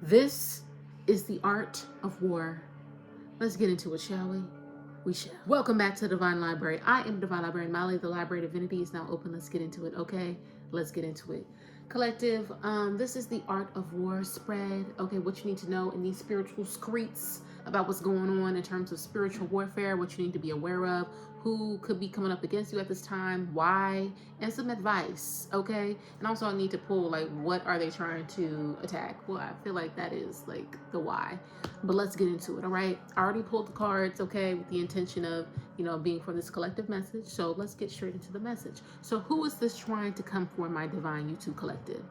This is the art of war. Let's get into it, shall we? We shall. Welcome back to the Divine Library. I am Divine Librarian Molly. The Library Divinity is now open. Let's get into it, okay? Let's get into it. Collective, this is the art of war spread. Okay, what you need to know in these spiritual streets about what's going on in terms of spiritual warfare, what you need to be aware of, who could be coming up against you at this time, why, and some advice, okay? And also I need to pull, like, what are they trying to attack? Well, I feel like that is, like, the why. But let's get into it, all right? I already pulled the cards, okay, with the intention of, you know, being for this collective message. So let's get straight into the message. So who is this trying to come for, my divine YouTube collective?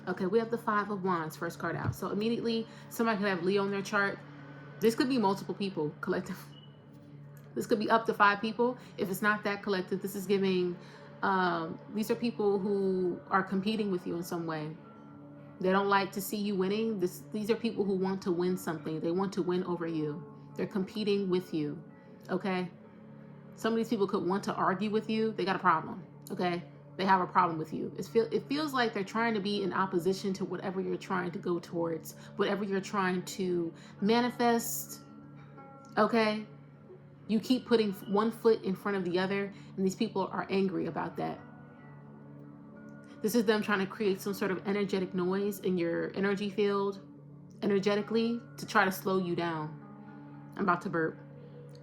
Okay, we have the Five of Wands, first card out. So immediately, somebody could have Leo on their chart. This could be multiple people, collective. This could be up to 5 people. If it's not that collective, this is giving, these are people who are competing with you in some way. They don't like to see you winning. These are people who want to win something. They want to win over you. They're competing with you, okay? Some of these people could want to argue with you. They got a problem, okay? They have a problem with you. It feels like they're trying to be in opposition to whatever you're trying to go towards, whatever you're trying to manifest, okay? You keep putting one foot in front of the other, and these people are angry about that. This is them trying to create some sort of energetic noise in your energy field, energetically, to try to slow you down. I'm about to burp.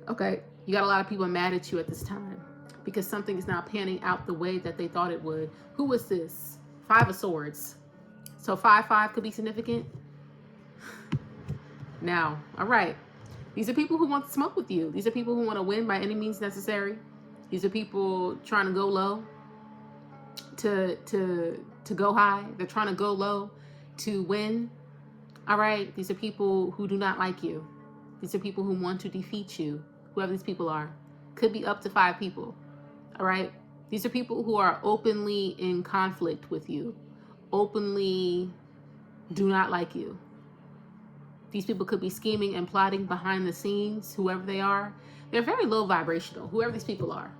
Okay, you got a lot of people mad at you at this time because something is not panning out the way that they thought it would. Who is this? 5 of Swords. So 5-5 could be significant. Now, all right. These are people who want to smoke with you. These are people who want to win by any means necessary. These are people trying to go low to go high. They're trying to go low to win. All right. These are people who do not like you. These are people who want to defeat you. Whoever these people are. Could be up to 5 people. All right. These are people who are openly in conflict with you. Openly do not like you. These people could be scheming and plotting behind the scenes, whoever they are. They're very low vibrational, whoever these people are.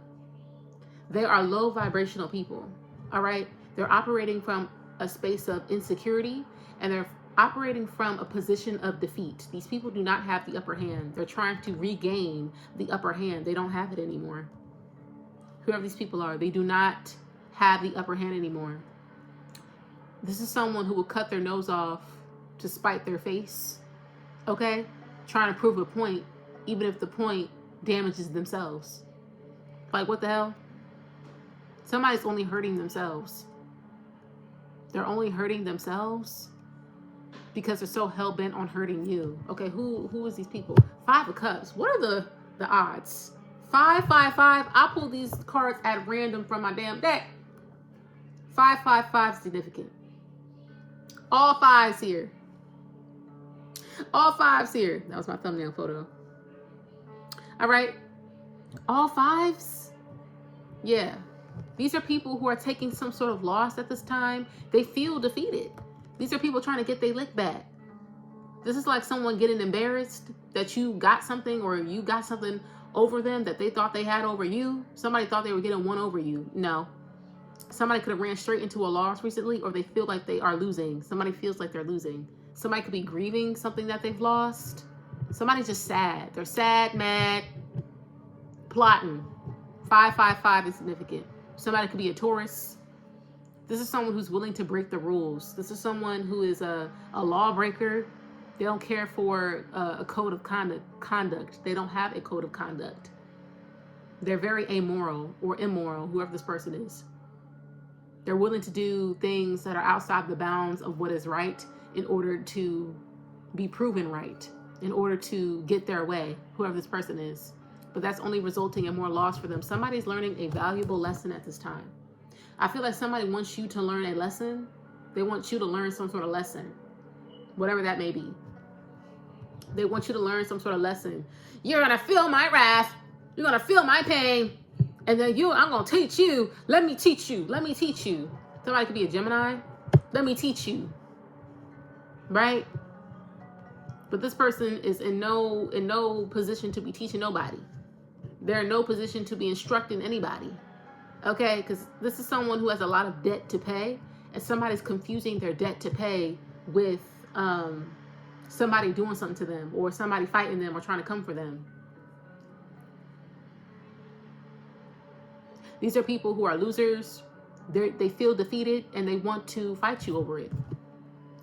They are low vibrational people, all right? They're operating from a space of insecurity, and they're operating from a position of defeat. These people do not have the upper hand. They're trying to regain the upper hand. They don't have it anymore. Whoever these people are, they do not have the upper hand anymore. This is someone who will cut their nose off to spite their face. Okay? Trying to prove a point, even if the point damages themselves. Like, what the hell? Somebody's only hurting themselves. They're only hurting themselves because they're so hell-bent on hurting you. Okay, who is these people? 5 of Cups. What are the odds? 5, 5, 5. I pulled these cards at random from my damn deck. 5, 5, 5 significant. All 5s here. All 5s here. That was my thumbnail photo. All right. All 5s. Yeah. These are people who are taking some sort of loss at this time. They feel defeated. These are people trying to get their lick back. This is like someone getting embarrassed that you got something or you got something over them that they thought they had over you. Somebody thought they were getting one over you. No. Somebody could have ran straight into a loss recently, or they feel like they are losing. Somebody feels like they're losing. Somebody could be grieving something that they've lost. Somebody's just sad. They're sad, mad, plotting. 5, 5, 5 is significant. Somebody could be a Taurus. This is someone who's willing to break the rules. This is someone who is a lawbreaker. They don't care for a code of conduct. They don't have a code of conduct. They're very amoral or immoral, whoever this person is. They're willing to do things that are outside the bounds of what is right in order to be proven right, in order to get their way, whoever this person is. But that's only resulting in more loss for them. Somebody's learning a valuable lesson at this time. I feel like somebody wants you to learn a lesson. They want you to learn some sort of lesson, whatever that may be. They want you to learn some sort of lesson. You're gonna feel my wrath. You're gonna feel my pain. And then I'm gonna teach you. Let me teach you. Let me teach you. Somebody could be a Gemini. Let me teach you. Right? But this person is in no position to be teaching nobody. They're in no position to be instructing anybody. Okay? Because this is someone who has a lot of debt to pay, and somebody's confusing their debt to pay with somebody doing something to them, or somebody fighting them or trying to come for them. These are people who are losers. They feel defeated and they want to fight you over it.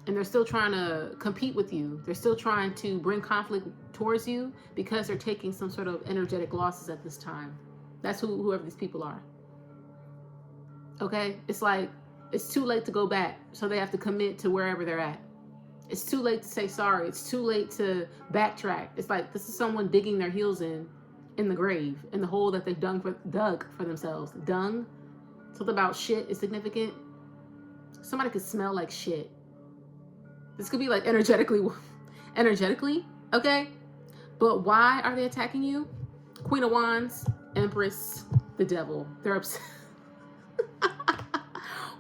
And they're still trying to compete with you. They're still trying to bring conflict towards you because they're taking some sort of energetic losses at this time. That's whoever these people are. Okay? It's like, it's too late to go back, so they have to commit to wherever they're at. It's too late to say sorry. It's too late to backtrack. It's like, this is someone digging their heels in the grave, in the hole that they've dug for themselves. Dung. Something about shit is significant. Somebody could smell like shit. This could be like energetically, okay? But why are they attacking you? Queen of Wands, Empress, the Devil. They're upset.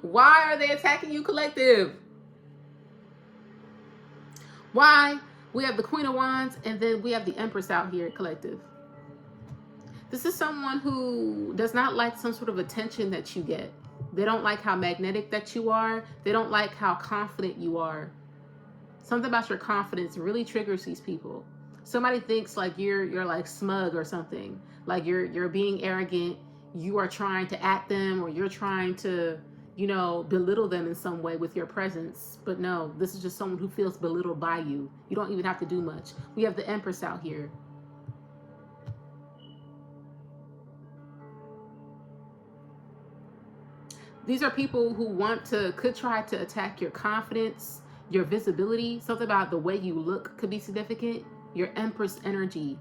Why are they attacking you, collective? Why? We have the Queen of Wands, and then we have the Empress out here, collective. This is someone who does not like some sort of attention that you get. They don't like how magnetic that you are. They don't like how confident you are. Something about your confidence really triggers these people. Somebody thinks like you're like smug or something. Like you're being arrogant. You are trying to at them, or you're trying to, you know, belittle them in some way with your presence. But no, this is just someone who feels belittled by you. You don't even have to do much. We have the Empress out here. These are people who could try to attack your confidence, your visibility. Something about the way you look could be significant. Your Empress energy.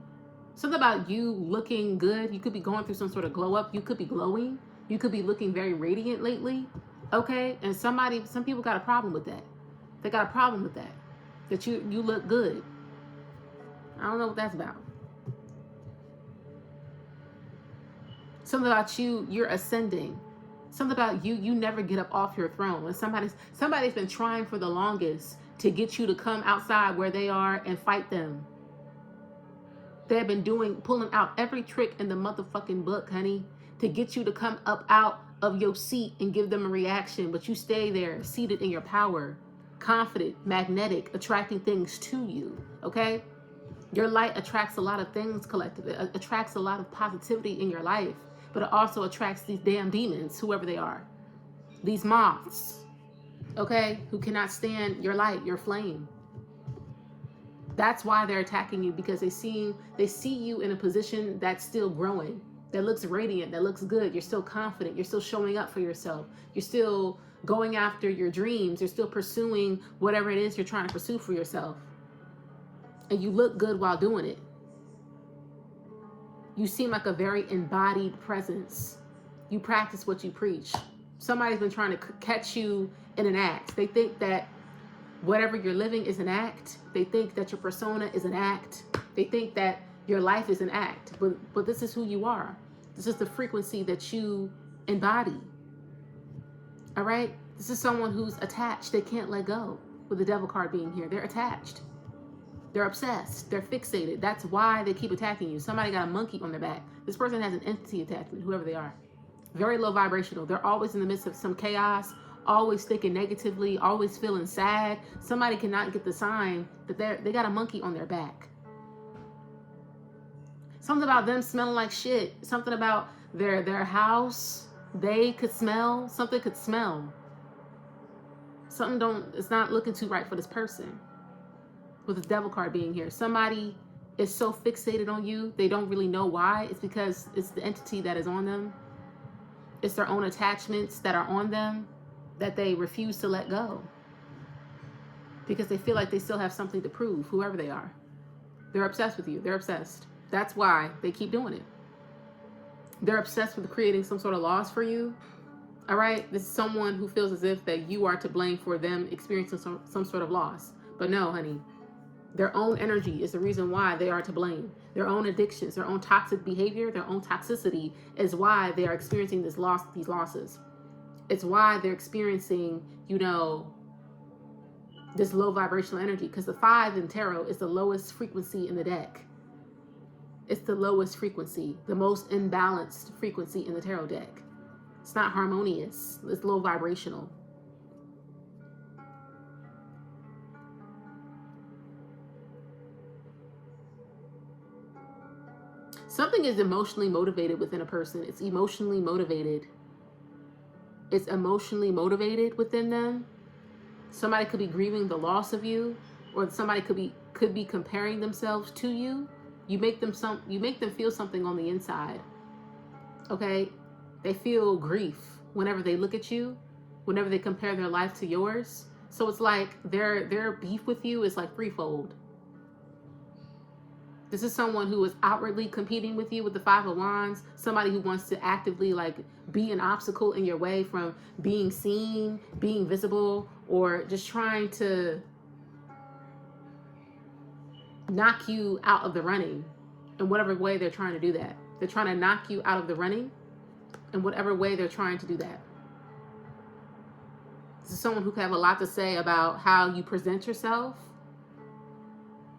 Something about you looking good. You could be going through some sort of glow up. You could be glowing. You could be looking very radiant lately. Okay? And some people got a problem with that. They got a problem with that. That you look good. I don't know what that's about. Something about you're ascending. Something about you never get up off your throne. When somebody's been trying for the longest to get you to come outside where they are and fight them. They have been pulling out every trick in the motherfucking book, honey, to get you to come up out of your seat and give them a reaction. But you stay there, seated in your power, confident, magnetic, attracting things to you, okay? Your light attracts a lot of things, collective. It attracts a lot of positivity in your life. But it also attracts these damn demons, whoever they are. These moths, okay, who cannot stand your light, your flame. That's why they're attacking you, because they see you in a position that's still growing, that looks radiant, that looks good. You're still confident. You're still showing up for yourself. You're still going after your dreams. You're still pursuing whatever it is you're trying to pursue for yourself. And you look good while doing it. You seem like a very embodied presence. You practice what you preach. Somebody's been trying to catch you in an act. They think that whatever you're living is an act. They think that your persona is an act. They think that your life is an act. But this is who you are. This is the frequency that you embody. All right? This is someone who's attached. They can't let go. With the Devil card being here, they're attached. They're obsessed. They're fixated. That's why they keep attacking you. Somebody got a monkey on their back. This person has an entity attachment, whoever they are. Very low vibrational. They're always in the midst of some chaos, always thinking negatively, always feeling sad. Somebody cannot get the sign that they got a monkey on their back. Something about them smelling like shit. Something about their house. They could smell. Something could smell. It's not looking too right for this person. With the Devil card being here. Somebody is so fixated on you, they don't really know why. It's because it's the entity that is on them. It's their own attachments that are on them that they refuse to let go. Because they feel like they still have something to prove, whoever they are. They're obsessed with you. They're obsessed. That's why they keep doing it. They're obsessed with creating some sort of loss for you. All right? This is someone who feels as if that you are to blame for them experiencing some sort of loss. But no, honey. Their own energy is the reason why they are to blame. Their own addictions, their own toxic behavior, their own toxicity is why they are experiencing these losses. It's why they're experiencing, this low vibrational energy. Because the 5 in tarot is the lowest frequency in the deck. It's the lowest frequency, the most imbalanced frequency in the tarot deck. It's not harmonious. It's low vibrational. Something is emotionally motivated within a person. It's emotionally motivated. It's emotionally motivated within them. Somebody could be grieving the loss of you, or somebody could be comparing themselves to you. You make them feel something on the inside. Okay? They feel grief whenever they look at you, whenever they compare their life to yours. So it's like their beef with you is like threefold. This is someone who is outwardly competing with you with the Five of Wands. Somebody who wants to actively like be an obstacle in your way from being seen, being visible, or just trying to knock you out of the running in whatever way they're trying to do that. They're trying to knock you out of the running in whatever way they're trying to do that. This is someone who can have a lot to say about how you present yourself,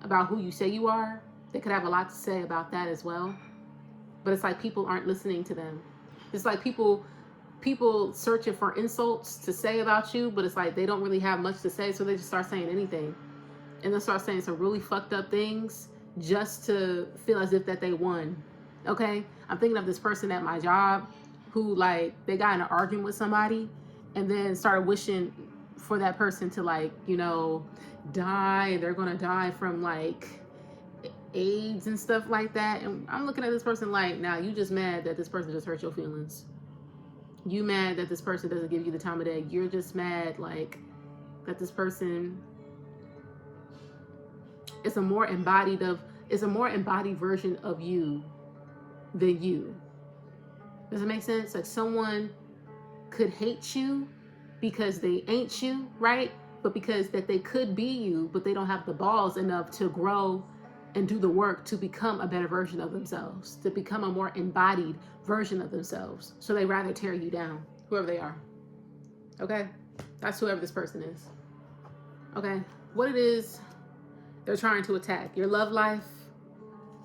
about who you say you are. They could have a lot to say about that as well. But it's like people aren't listening to them. It's like people searching for insults to say about you, but it's like they don't really have much to say, so they just start saying anything. And they'll start saying some really fucked up things just to feel as if that they won. Okay? I'm thinking of this person at my job who like they got in an argument with somebody and then started wishing for that person to like, you know, die. They're gonna die from like AIDS and stuff like that. And I'm looking at this person like, now you just mad that this person just hurt your feelings. You mad that this person doesn't give you the time of day. You're just mad like that this person is a more embodied version of you than you. Does it make sense? Like someone could hate you because they ain't you, right? But because that they could be you, but they don't have the balls enough to grow and do the work to become a better version of themselves, to become a more embodied version of themselves. So they rather tear you down, whoever they are. Okay? That's whoever this person is. Okay? What it is they're trying to attack. Your love life.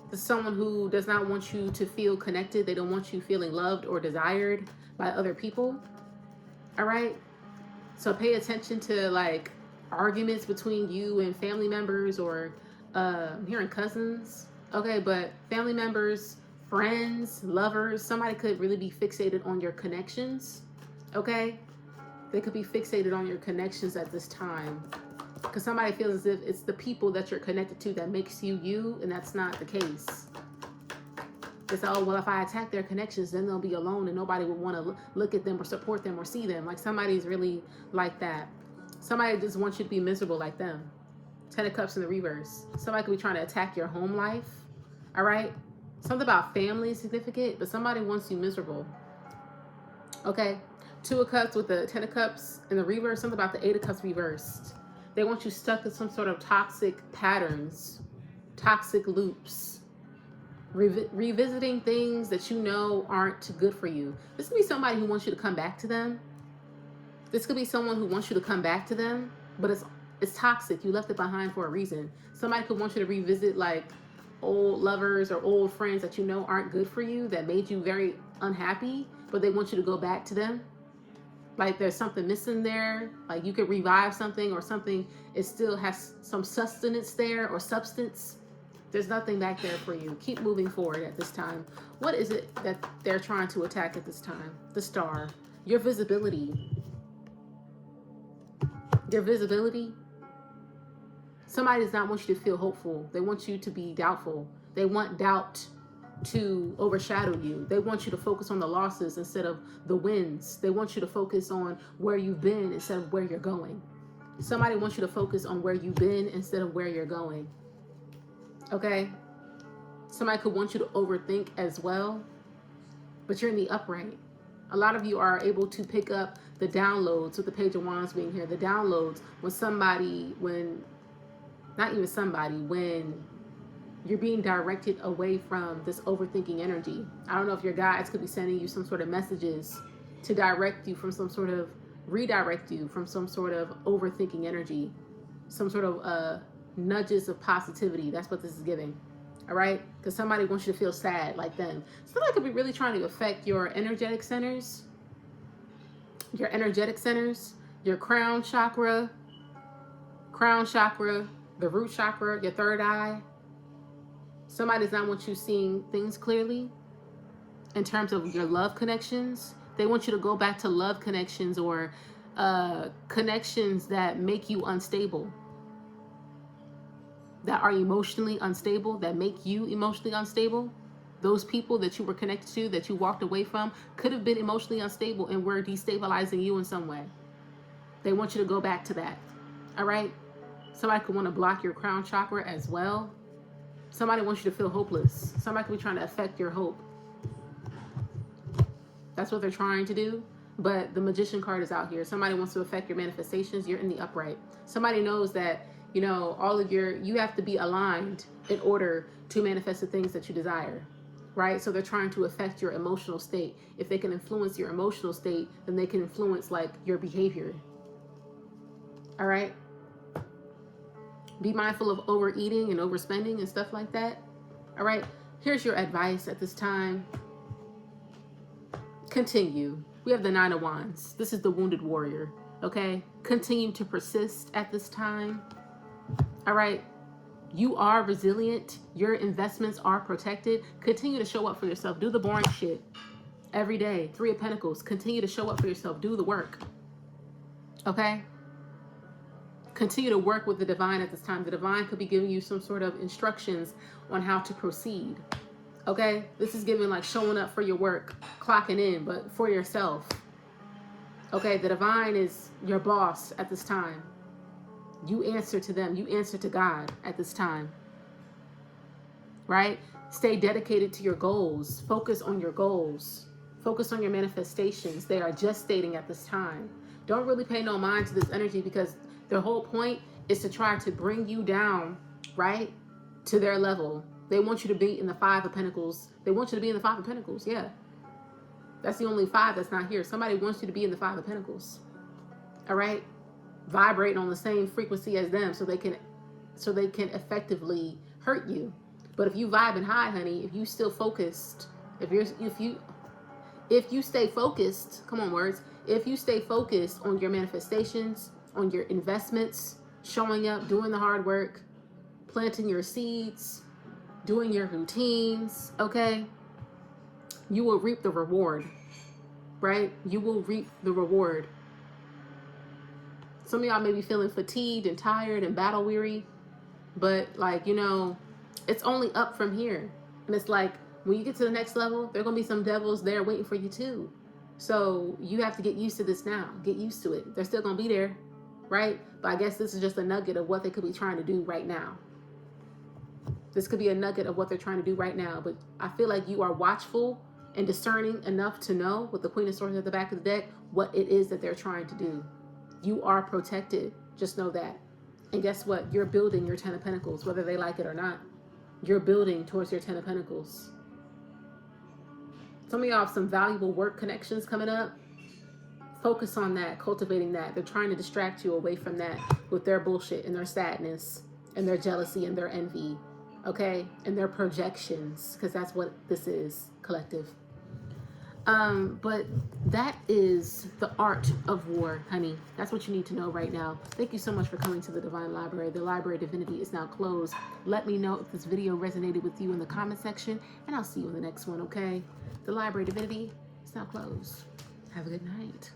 This is someone who does not want you to feel connected. They don't want you feeling loved or desired by other people. All right? So pay attention to like arguments between you and family members, or I'm hearing cousins. Okay, but family members, friends, lovers, somebody could really be fixated on your connections. Okay? They could be fixated on your connections at this time. Because somebody feels as if it's the people that you're connected to that makes you you, and that's not the case. It's, oh, well, if I attack their connections, then they'll be alone and nobody will want to look at them or support them or see them. Like somebody's really like that. Somebody just wants you to be miserable like them. 10 of Cups in the reverse. Somebody could be trying to attack your home life. All right? Something about family is significant, but somebody wants you miserable. Okay? 2 of Cups with the 10 of Cups in the reverse. Something about the 8 of Cups reversed. They want you stuck in some sort of toxic patterns, toxic loops, revisiting things that you know aren't good for you. This could be somebody who wants you to come back to them. This could be someone who wants you to come back to them, but it's toxic. You left it behind for a reason. Somebody could want you to revisit like old lovers or old friends that you know aren't good for you, that made you very unhappy, but they want you to go back to them. Like there's something missing there. Like you could revive something, or something it still has some sustenance there or substance. There's nothing back there for you. Keep moving forward at this time. What is it that they're trying to attack at this time? The Star. Your visibility. Your visibility. Somebody does not want you to feel hopeful. They want you to be doubtful. They want doubt to overshadow you. They want you to focus on the losses instead of the wins. They want you to focus on where you've been instead of where you're going. Somebody wants you to focus on where you've been instead of where you're going. Okay? Somebody could want you to overthink as well, but you're in the upright. A lot of you are able to pick up the downloads with the Page of Wands being here. The downloads when you're being directed away from this overthinking energy. I don't know if your guides could be sending you some sort of messages to redirect you from some sort of overthinking energy, some sort of nudges of positivity. That's what this is giving. All right? Because somebody wants you to feel sad like them. Somebody could be really trying to affect your energetic centers, your crown chakra, the root chakra, your third eye. Somebody does not want you seeing things clearly in terms of your love connections. They want you to go back to love connections or connections that make you unstable, that are emotionally unstable, that make you emotionally unstable. Those people that you were connected to, that you walked away from, could have been emotionally unstable and were destabilizing you in some way. They want you to go back to that. All right? Somebody could want to block your crown chakra as well. Somebody wants you to feel hopeless. Somebody could be trying to affect your hope. That's what they're trying to do. But the Magician card is out here. Somebody wants to affect your manifestations. You're in the upright. Somebody knows that, you know, you have to be aligned in order to manifest the things that you desire. Right? So they're trying to affect your emotional state. If they can influence your emotional state, then they can influence like your behavior. All right? Be mindful of overeating and overspending and stuff like that. All right? Here's your advice at this time. Continue. We have the Nine of Wands. This is the wounded warrior. Okay? Continue to persist at this time. All right? You are resilient. Your investments are protected. Continue to show up for yourself. Do the boring shit every day. Three of Pentacles. Continue to show up for yourself. Do the work. Okay? Continue to work with the divine at this time. The divine could be giving you some sort of instructions on how to proceed. Okay? This is giving like showing up for your work, clocking in, but for yourself. Okay? The divine is your boss at this time. You answer to them. You answer to God at this time. Right? Stay dedicated to your goals. Focus on your goals. Focus on your manifestations. They are gestating at this time. Don't really pay no mind to this energy because their whole point is to try to bring you down, right, to their level. They want you to be in the Five of Pentacles. They want you to be in the Five of Pentacles. Yeah. That's the only five that's not here. Somebody wants you to be in the Five of Pentacles. All right? Vibrating on the same frequency as them so they can effectively hurt you. But if you vibing high, honey, if you still focused, if you stay focused, come on words, if you stay focused on your manifestations, on your investments, showing up, doing the hard work, planting your seeds, doing your routines, okay, you will reap the reward, right? You will reap the reward. Some of y'all may be feeling fatigued and tired and battle weary, but like, you know, it's only up from here. And it's like, when you get to the next level, there are going to be some devils there waiting for you too. So you have to get used to this now. Get used to it. They're still going to be there, right? But I guess this is just a nugget of what they could be trying to do right now. This could be a nugget of what they're trying to do right now. But I feel like you are watchful and discerning enough to know, with the Queen of Swords at the back of the deck, what it is that they're trying to do. You are protected. Just know that. And guess what? You're building your Ten of Pentacles, whether they like it or not. You're building towards your Ten of Pentacles. Some of y'all have some valuable work connections coming up. Focus on that, cultivating that. They're trying to distract you away from that with their bullshit and their sadness and their jealousy and their envy, okay? And their projections, because that's what this is, collective. But that is the art of war, honey. That's what you need to know right now. Thank you so much for coming to the Divine Library. The Library of Divinity is now closed. Let me know if this video resonated with you in the comment section, and I'll see you in the next one, okay? The Library of Divinity is now closed. Have a good night.